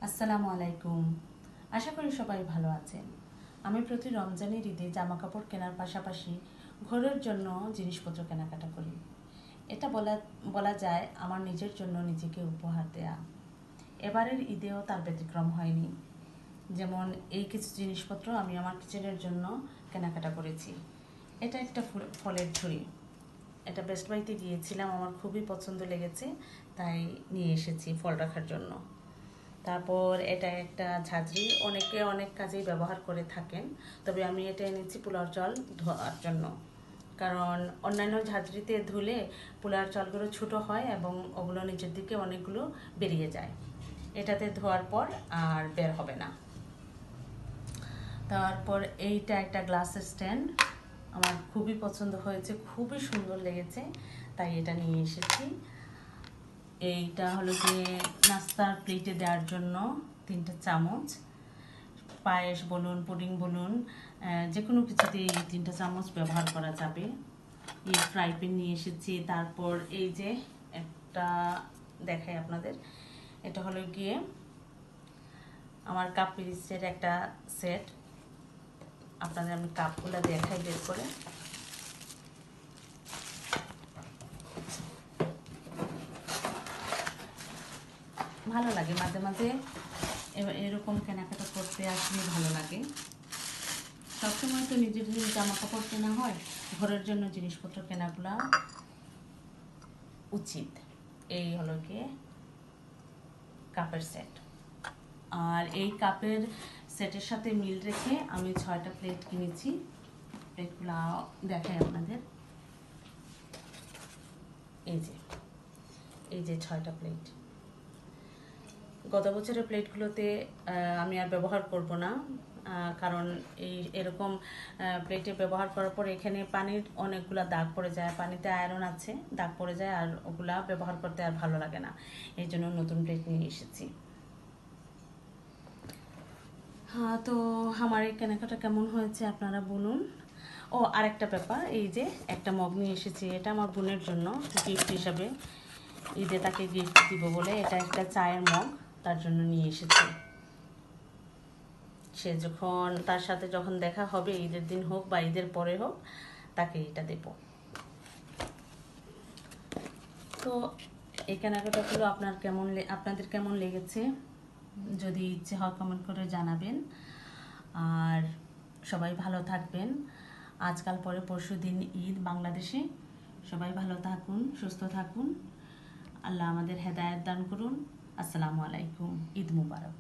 আসসালামু আলাইকুম। আশা করি সবাই ভালো আছেন। আমি প্রতি রমজানের ঈদে জামা কাপড় কেনার পাশাপাশি ঘরের জন্য জিনিসপত্র কেনাকাটা করি। এটা বলা যায় আমার নিজের জন্য নিজেকে উপহার দেয়া। এবারের ঈদেও তার ব্যতিক্রম হয়নি। যেমন এই কিছু জিনিসপত্র আমি আমার কিচেনের জন্য কেনাকাটা করেছি। এটা একটা ফলের ঝুড়ি। এটা বেস্ট বাইতে গিয়েছিলাম, আমার খুবই পছন্দ লেগেছে, তাই নিয়ে এসেছি ফল রাখার জন্য। তারপর এটা একটা ঝাঁঝরি, অনেকে অনেক কাজেই ব্যবহার করে থাকেন, তবে আমি এটা এনেছি পোলাও চাল ধোয়ার জন্য। কারণ অন্যান্য ঝাঁঝরিতে ধুলে পোলাওর চালগুলো ছোটো হয় এবং ওগুলো নিচের দিকে অনেকগুলো বেরিয়ে যায়। এটাতে ধোয়ার পর আর বের হবে না। তারপর এইটা একটা গ্লাসের স্ট্যান্ড, আমার খুবই পছন্দ হয়েছে, খুবই সুন্দর লেগেছে, তাই এটা নিয়ে এসেছি। এইটা হলো যে নাস্তার প্লেটে দেওয়ার জন্য 3টা চামচ। পায়েস বলুন, পুডিং বলুন, যে কোনো কিছুতে এই 3টা চামচ ব্যবহার করা যাবে। এই ফ্রাই প্যান নিয়ে এসেছি। তারপর এই যে একটা দেখাই আপনাদের, এটা হলো গিয়ে আমার কাপ পিরিচের একটা সেট। আপনাদের আমি কাপগুলো দেখাই বের করে। ভালো লাগে মাঝে মাঝে এরকম কেনাকাটা করতে, আসলে ভালো লাগে। সবসময় তো নিজের জামা কাপড় কেনা হয়, ঘরের জন্য জিনিসপত্র কেনাগুলা উচিত। এই হলো গিয়ে কাপের সেট। আর এই কাপের সেটের সাথে মিল রেখে আমি 6টা প্লেট কিনেছি। প্লেটগুলো দেখাই আপনাদের। এই যে 6টা প্লেট। গত বছরের প্লেটগুলোতে আমি আর ব্যবহার করব না, কারণ এরকম প্লেটে ব্যবহার করার পর এখানে পানির অনেকগুলা দাগ পড়ে যায়, পানিতে আয়রন আছে, দাগ পড়ে যায়, আর ওগুলা ব্যবহার করতে আর ভালো লাগে না। এই জন্য নতুন প্লেট নিয়ে এসেছি। হ্যাঁ, তো আমার এই কেনাকাটা কেমন হয়েছে আপনারা বলুন। ও, আরেকটা ব্যাপার, এই যে একটা মগ নিয়ে এসেছি, এটা আমার বোনের জন্য গিফট হিসাবে, ঈদে তাকে গিফট দিব বলে। এটা একটা চায়ের মগ, তার জন্য নিয়ে এসেছি। সে যখন তার সাথে যখন দেখা হবে, ঈদের দিন হোক বা ঈদের পরে হোক, তাকে এটা দেব। তো এই কেনাকাটাগুলো আপনাদের কেমন লেগেছে, যদি ইচ্ছে হয় কমেন্ট করে জানাবেন। আর সবাই ভালো থাকবেন। আজকাল পরে পরশু দিন ঈদ বাংলাদেশে। সবাই ভালো থাকুন, সুস্থ থাকুন। আল্লাহ আমাদের হেদায়েত দান করুন। আসসালামু আলাইকুম। ঈদ মুবারক।